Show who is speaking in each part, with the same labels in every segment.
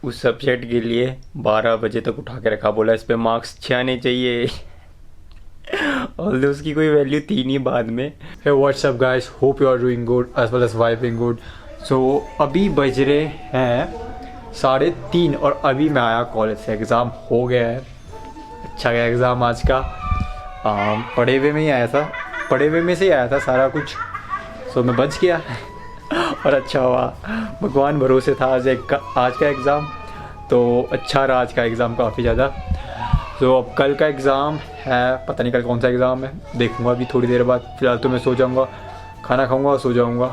Speaker 1: उस सब्जेक्ट के लिए 12 बजे तक उठा के रखा, बोला इस पे मार्क्स 6 आने चाहिए। और उसकी कोई वैल्यू थी नहीं बाद में।
Speaker 2: Hey, what's up guys? Hope you are doing good as well as vibing good. So अभी बज रहे हैं 3:30 और अभी मैं आया कॉलेज से। एग्ज़ाम हो गया है, अच्छा गया एग्ज़ाम आज का। पढ़े हुए में ही आया था, पढ़े हुए में से ही आया था सारा कुछ। सो मैं बच गया और अच्छा हुआ, भगवान भरोसे था। आज का एग्ज़ाम तो अच्छा रहा, आज का एग्ज़ाम काफ़ी ज़्यादा। तो अब कल का एग्ज़ाम है, पता नहीं कल कौन सा एग्ज़ाम है, देखूंगा अभी थोड़ी देर बाद। फ़िलहाल तो मैं सो जाऊंगा, खाना खाऊंगा और सो जाऊंगा,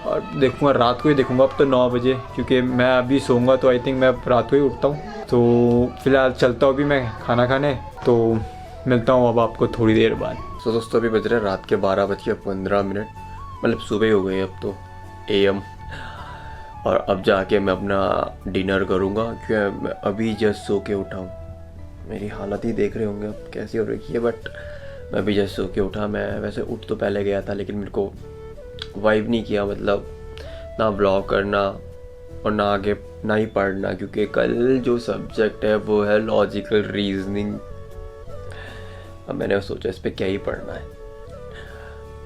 Speaker 2: और देखूंगा रात को ही देखूंगा अब तो 9 बजे, क्योंकि मैं अभी सोऊंगा तो आई थिंक मैं रात को ही उठता हूँ। तो फ़िलहाल चलता हूँ अभी मैं खाना खाने, तो मिलता हूँ अब आपको थोड़ी देर बाद।
Speaker 1: तो दोस्तों अभी बज रहे हैं रात के 12:15, मतलब सुबह हो गई अब तो AM। और अब जाके मैं अपना डिनर करूँगा, क्योंकि मैं अभी जस्ट सो के उठा हूँ। मेरी हालत ही देख रहे होंगे अब कैसी हो रखी है, बट मैं अभी जस्ट सो के उठा। मैं वैसे उठ तो पहले गया था, लेकिन मेरे को वाइब नहीं किया, मतलब ना व्लॉग करना और ना आगे ना ही पढ़ना, क्योंकि कल जो सब्जेक्ट है वो है लॉजिकल रीजनिंग। अब मैंने सोचा इस पर क्या ही पढ़ना है,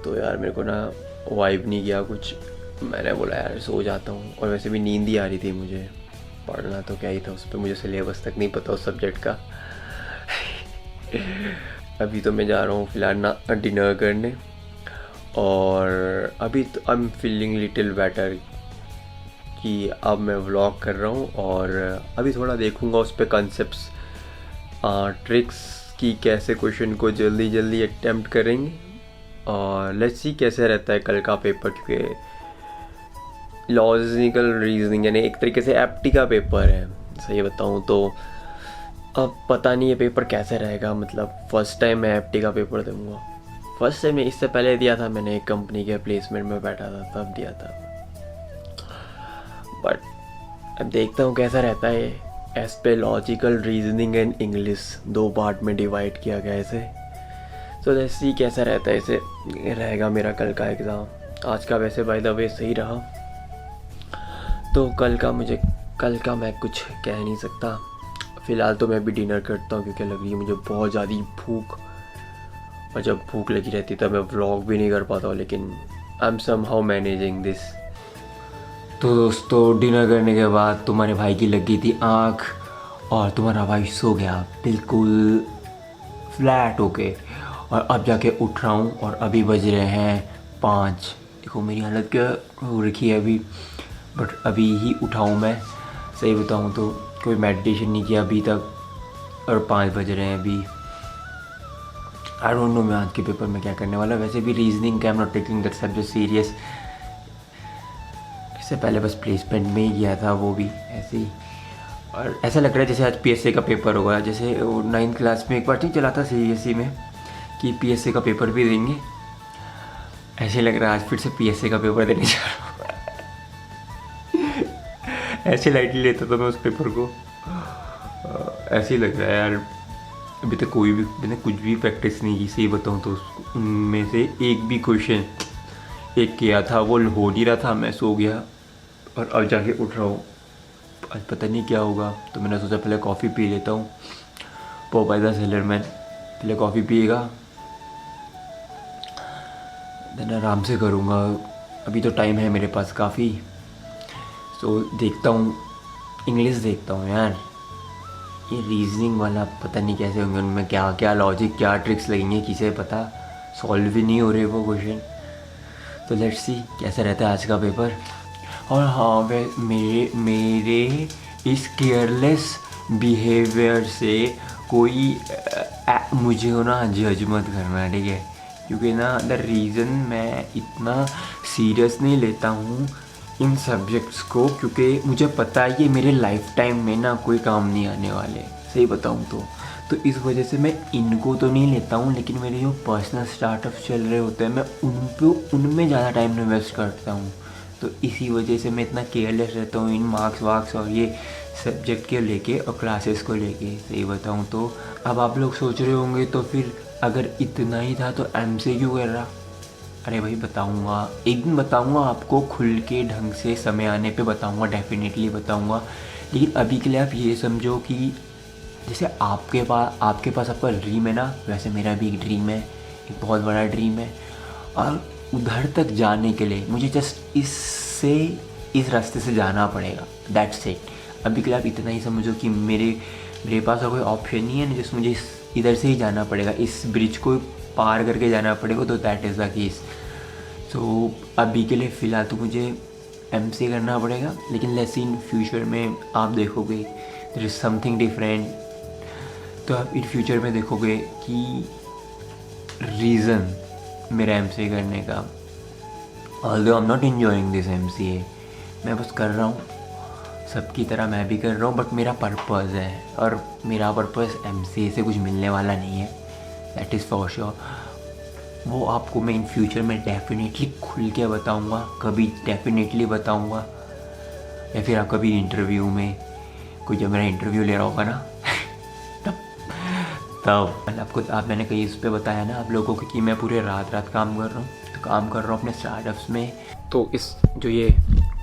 Speaker 1: तो यार मेरे को ना वाइब नहीं किया कुछ। मैंने बोला यार सो जाता हूँ, और वैसे भी नींद ही आ रही थी मुझे, पढ़ना तो क्या ही था उस पर, मुझे सिलेबस तक नहीं पता उस सब्जेक्ट का। अभी तो मैं जा रहा हूँ फ़िलहाल ना डिनर करने, और अभी तो I am feeling little better कि अब मैं व्लॉग कर रहा हूँ। और अभी थोड़ा देखूँगा उस पर कंसेप्ट्स, ट्रिक्स की, कैसे क्वेश्चन को जल्दी जल्दी अटेम्प्ट करेंगे, और लेट्स सी कैसे रहता है कल का पेपर, क्योंकि लॉजिकल रीजनिंग यानी एक तरीके से एप्टी का पेपर है सही बताऊँ तो। अब पता नहीं ये पेपर कैसे रहेगा, मतलब फ़र्स्ट टाइम मैं एप्टी का पेपर दूँगा। फर्स्ट टाइम नहीं, इससे पहले दिया था मैंने, एक कंपनी के प्लेसमेंट में बैठा था तब दिया था। बट अब देखता हूँ कैसा रहता है। एस पे logical reasoning and English 2 part में डिवाइड किया गया इसे। तो लेट्स सी कैसा रहता है, इसे रहेगा मेरा कल का एग्ज़ाम। आज का वैसे बाय द वे सही रहा, तो कल का मैं कुछ कह नहीं सकता। फ़िलहाल तो मैं भी डिनर करता हूँ, क्योंकि लग रही है मुझे बहुत ज़्यादा भूख, और जब भूख लगी रहती तब मैं व्लॉग भी नहीं कर पाता हूँ, लेकिन I am somehow managing this. तो दोस्तों डिनर करने के बाद तुम्हारे भाई की लग गई थी आँख, और तुम्हारा भाई सो गया बिल्कुल फ्लैट होके, और अब जाके उठ रहा हूँ, और अभी बज रहे हैं 5। देखो मेरी हालत क्या हो रखी है अभी, बट अभी ही उठा हूँ मैं। सही बताऊँ तो कोई मेडिटेशन नहीं किया अभी तक, और 5 बज रहे हैं अभी। आई डोंट नो मैं आज के पेपर में क्या करने वाला। वैसे भी रीजनिंग का I am not taking that subject serious. इससे पहले बस प्लेसमेंट में ही किया था, वो भी ऐसे ही। और ऐसा लग रहा है जैसे आज PSA का पेपर होगा, जैसे 9th क्लास में एक बार नहीं चला था CBSE में कि PSA का पेपर भी देंगे, ऐसे लग रहा है आज फिर से PSA का पेपर देने जा रहा हूँ। ऐसे लाइटली लेता था मैं उस पेपर को, ऐसे ही लग रहा है यार। अभी तक मैंने कुछ भी प्रैक्टिस नहीं की सही बताऊँ तो। उनमें से एक भी क्वेश्चन एक किया था वो हो नहीं रहा था, मैं सो गया, और अब जाके उठ रहा हूँ। आज पता नहीं क्या होगा, तो मैंने सोचा पहले कॉफ़ी पी लेता हूँ। पोपाई द सेलरमैन, पहले कॉफ़ी पिएगा देन आराम से करूँगा। अभी तो टाइम है मेरे पास काफ़ी। सो देखता हूँ, इंग्लिश देखता हूँ यार। ये रीजनिंग वाला पता नहीं कैसे होंगे, उनमें क्या क्या लॉजिक क्या ट्रिक्स लगेंगे किसे पता, सॉल्व भी नहीं हो रहे वो क्वेश्चन। तो लेट्स सी कैसा रहता है आज का पेपर। और हाँ वे मेरे इस केयरलेस बिहेवियर से कोई मुझे हो ना जज मत करना, ठीक है, क्योंकि ना द रीज़न मैं इतना सीरियस नहीं लेता हूँ इन सब्जेक्ट्स को, क्योंकि मुझे पता है ये मेरे लाइफ टाइम में ना कोई काम नहीं आने वाले, सही बताऊँ तो इस वजह से मैं इनको तो नहीं लेता हूँ, लेकिन मेरे जो पर्सनल स्टार्टअप्स चल रहे होते हैं मैं उनमें ज़्यादा टाइम इन्वेस्ट करता हूँ। तो इसी वजह से मैं इतना केयरलेस रहता हूँ इन मार्क्स वार्क्स और ये सब्जेक्ट के लेके और क्लासेस को लेके, सही बताऊँ तो। अब आप लोग सोच रहे होंगे तो फिर अगर इतना ही था तो MCQ क्यों कर रहा। अरे भाई बताऊँगा, एक दिन बताऊँगा आपको खुल के ढंग से, समय आने पे बताऊँगा, डेफिनेटली बताऊँगा। लेकिन अभी के लिए आप ये समझो कि जैसे आपके पास आपका ड्रीम है ना, वैसे मेरा भी एक ड्रीम है, एक बहुत बड़ा ड्रीम है। और उधर तक जाने के लिए मुझे जस्ट इस रास्ते से जाना पड़ेगा, दैट्स इट। अभी के लिए आप इतना ही समझो कि मेरे पास कोई ऑप्शन नहीं है, जस्ट मुझे इधर से ही जाना पड़ेगा, इस ब्रिज को पार करके जाना पड़ेगा, तो दैट इज़ द केस। तो अभी के लिए फ़िलहाल तो मुझे एमसीए करना पड़ेगा, लेकिन लेट्स सी इन फ्यूचर में आप देखोगे देयर इज़ समथिंग डिफरेंट। तो आप इन फ्यूचर में देखोगे कि रीज़न मेरा एमसीए करने का, although I am not enjoying this MCA, मैं बस कर रहा हूँ, सबकी तरह मैं भी कर रहा हूँ, बट मेरा पर्पज़ है, और मेरा पर्पज़ एमसीए से कुछ मिलने वाला नहीं है, दैट इज़ फॉर श्योर। वो आपको मैं इन फ्यूचर में डेफिनेटली खुल के बताऊँगा, कभी डेफिनेटली बताऊँगा, या फिर आप कभी इंटरव्यू में कोई जब मेरा इंटरव्यू ले रहा होगा ना तब मैंने कहीं इस पे बताया ना आप लोगों को कि मैं पूरे रात काम कर रहा हूँ, तो काम कर रहा हूँ अपने स्टार्टअप्स में। तो इस जो ये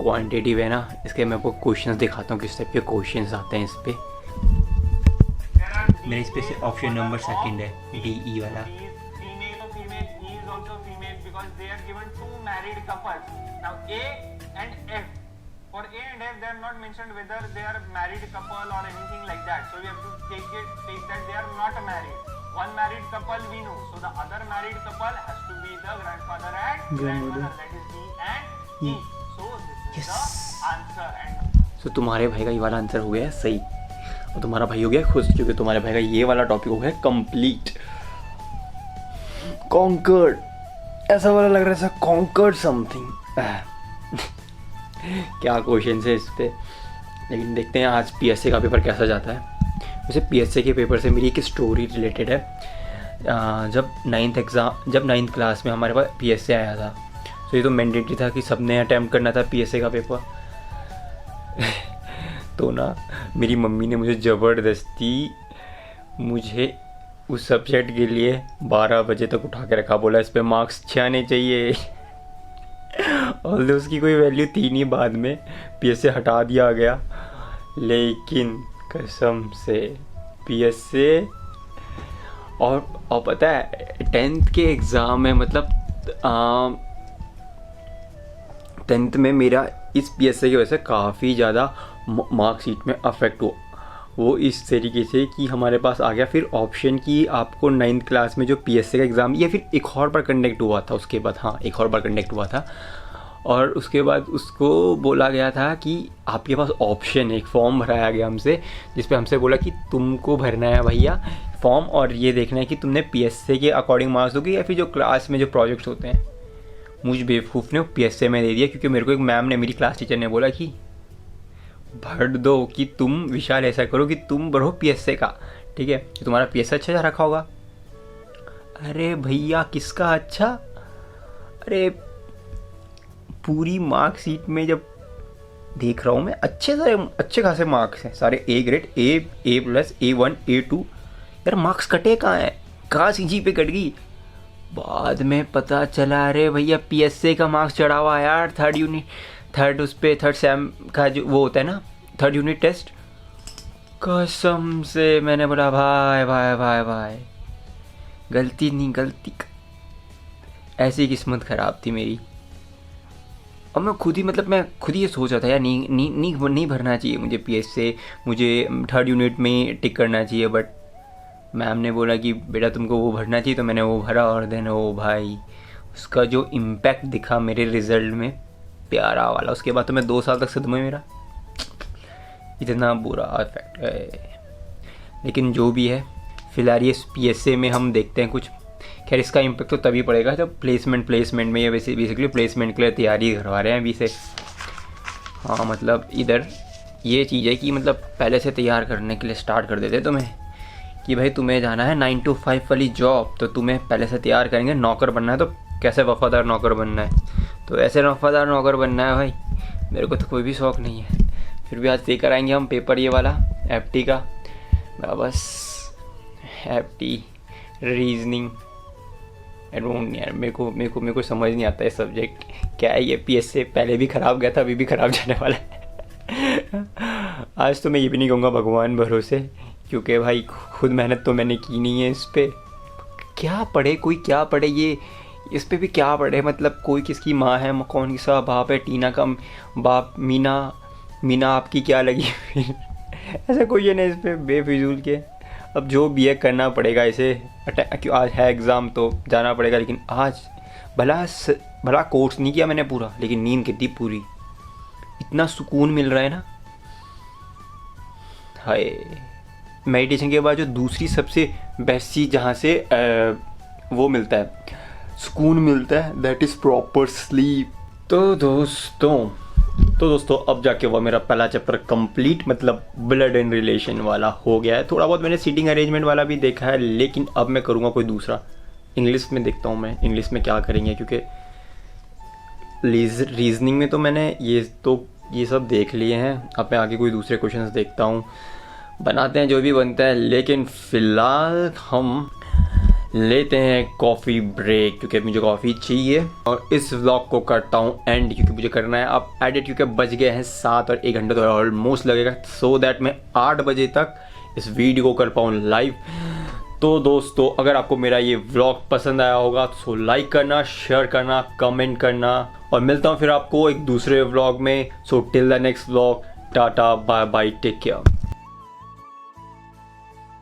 Speaker 1: क्वांटिटेटिव है ना, इसके मैं आपको क्वेश्चंस दिखाता हूँ, किस टाइप के क्वेश्चंस आते हैं इस पे। मेरे इस पे से ऑप्शन नंबर 2 है, DE वाला।
Speaker 3: For A and F, they are not mentioned whether they are married couple or anything like that. So we have to take that they are not married. One married couple we know. So the other married couple has to be the grandfather and grandmother. That is D and E. So this is the answer. And
Speaker 1: so तुम्हारे भाई का ये वाला answer हो गया है सही, और तुम्हारा भाई हो गया खुश, क्योंकि तुम्हारे भाई का ये वाला टॉपिक हो गया कंप्लीट, कॉन्कर्ड। ऐसा वाला लग रहा है जैसा कॉन्कर्ड समथिंग। क्या क्वेश्चन है इस पे, लेकिन देखते हैं आज पीएसए का पेपर कैसा जाता है। वैसे पीएसए के पेपर से मेरी एक स्टोरी रिलेटेड है। जब 9th क्लास में हमारे पास पीएसए आया था, तो ये तो मैंडेटरी था कि सबने अटैम्प्ट करना था पीएसए का पेपर। तो ना मेरी मम्मी ने मुझे ज़बरदस्ती मुझे उस सब्जेक्ट के लिए 12 बजे तक उठा के रखा, बोला इस पे मार्क्स 6 आने चाहिए। और उसकी कोई वैल्यू थी नहीं, बाद में पीएसए हटा दिया गया, लेकिन कसम से पीएसए। और पता है 10th के एग्ज़ाम में, मतलब 10th में मेरा इस पीएसए की वजह से काफ़ी ज़्यादा मार्कशीट में अफेक्ट हुआ। वो इस तरीके से कि हमारे पास आ गया फिर ऑप्शन कि आपको 9th क्लास में जो पीएसए का एग्ज़ाम, या फिर एक और बार कंडक्ट हुआ था उसके बाद, हाँ एक और बार कंडक्ट हुआ था, और उसके बाद उसको बोला गया था कि आपके पास ऑप्शन है, एक फॉर्म भराया गया हमसे, जिस पे हमसे बोला कि तुमको भरना है भैया फॉर्म, और ये देखना है कि तुमने पीएसए के अकॉर्डिंग मार्क्स दोगे या फिर जो क्लास में जो प्रोजेक्ट्स होते हैं। मुझ बेवकूफ़ ने पीएसए में दे दिया, क्योंकि मेरे को एक मैम ने, मेरी क्लास टीचर ने बोला कि भर दो, कि तुम विशाल ऐसा करो कि तुम भरो पीएसए का, ठीक है, कि तुम्हारा पीएसए अच्छा जा रखा होगा। अरे भैया किसका अच्छा, अरे पूरी मार्कशीट में जब देख रहा हूँ मैं, अच्छे खासे मार्क्स हैं सारे, A grade, A+, A1, A2। यार मार्क्स कटे कहाँ हैं, कहाँ सीजी पे कट गई। बाद में पता चला अरे भैया पीएसए का मार्क्स चढ़ा हुआ यार, थर्ड सेम का जो वो होता है ना, 3rd यूनिट टेस्ट। कसम से मैंने बोला भाई गलती ऐसी किस्मत ख़राब थी मेरी। और मैं खुद ही ये सोच रहा था यार नहीं भरना चाहिए मुझे पीएसए, मुझे 3rd यूनिट में टिक करना चाहिए, बट मैम ने बोला कि बेटा तुमको वो भरना चाहिए, तो मैंने वो भरा, और देन ओ भाई उसका जो इम्पैक्ट दिखा मेरे रिज़ल्ट में, प्यारा वाला। उसके बाद तो मैं 2 साल तक सदमे में, मेरा इतना बुरा इफेक्ट है। लेकिन जो भी है फिलहाल ये पीएसए में हम देखते हैं कुछ। खैर इसका इम्पैक्ट तो तभी पड़ेगा जब प्लेसमेंट में, ये बेसिकली प्लेसमेंट के लिए तैयारी करवा रहे हैं अभी से। हाँ मतलब इधर ये चीज़ है कि मतलब पहले से तैयार करने के लिए स्टार्ट कर देते तुम्हें कि भाई तुम्हें जाना है 9 to 5 वाली जॉब, तो तुम्हें पहले से तैयार करेंगे। नौकर बनना है तो कैसे वफ़ादार नौकर बनना है, तो ऐसे वफ़ादार नौकर बनना है भाई। मेरे को तो कोई भी शौक़ नहीं है, फिर भी आज देकर आएंगे हम पेपर ये वाला एफटी का। बस एफटी रीजनिंग डोंट यार, मेरे को समझ नहीं आता है सब्जेक्ट क्या है ये। पीएसए पहले भी ख़राब गया था, अभी भी ख़राब जाने वाला है। आज तो मैं ये भी नहीं कहूँगा भगवान भरोसे, क्योंकि भाई खुद मेहनत तो मैंने की नहीं है इस पे। क्या पढ़े कोई, क्या पढ़े ये, इस पे भी क्या पढ़े, मतलब कोई किसकी माँ है, कौन सा बाप है, टीना का बाप, मीना आपकी क्या लगी फिर ऐसा कोई है ना इस पे बेफिजूल के। अब जो भी है करना पड़ेगा इसे, क्यों आज है एग्ज़ाम तो जाना पड़ेगा। लेकिन आज भला कोर्स नहीं किया मैंने पूरा, लेकिन नींद कितनी पूरी, इतना सुकून मिल रहा है ना। हाय, मेडिटेशन के बाद जो दूसरी सबसे बेस्ट चीज़ जहाँ से वो मिलता है, सुकून मिलता है, दैट इज़ प्रॉपर स्लीप। तो दोस्तों अब जाके वो मेरा पहला चैप्टर कंप्लीट, मतलब ब्लड एंड रिलेशन वाला हो गया है। थोड़ा बहुत मैंने सीटिंग अरेंजमेंट वाला भी देखा है, लेकिन अब मैं करूँगा कोई दूसरा। इंग्लिश में देखता हूँ मैं, इंग्लिश में क्या करेंगे, क्योंकि रीजनिंग में तो मैंने ये सब देख लिए हैं। अब मैं आगे कोई दूसरे क्वेश्चंस देखता हूँ, बनाते हैं जो भी बनता है। लेकिन फ़िलहाल हम लेते हैं कॉफ़ी ब्रेक, क्योंकि मुझे कॉफ़ी चाहिए। और इस व्लॉग को करता हूँ एंड, क्योंकि मुझे करना है अब एडिट, क्योंकि बज गए हैं 7 और 1 घंटा तो ऑलमोस्ट लगेगा, सो दैट मैं 8 बजे तक इस वीडियो को कर पाऊँ लाइव। तो दोस्तों अगर आपको मेरा ये व्लॉग पसंद आया होगा तो लाइक करना, शेयर करना, कमेंट करना, और मिलता हूँ फिर आपको एक दूसरे व्लॉग में। So till the next vlog, tata bye bye, take care.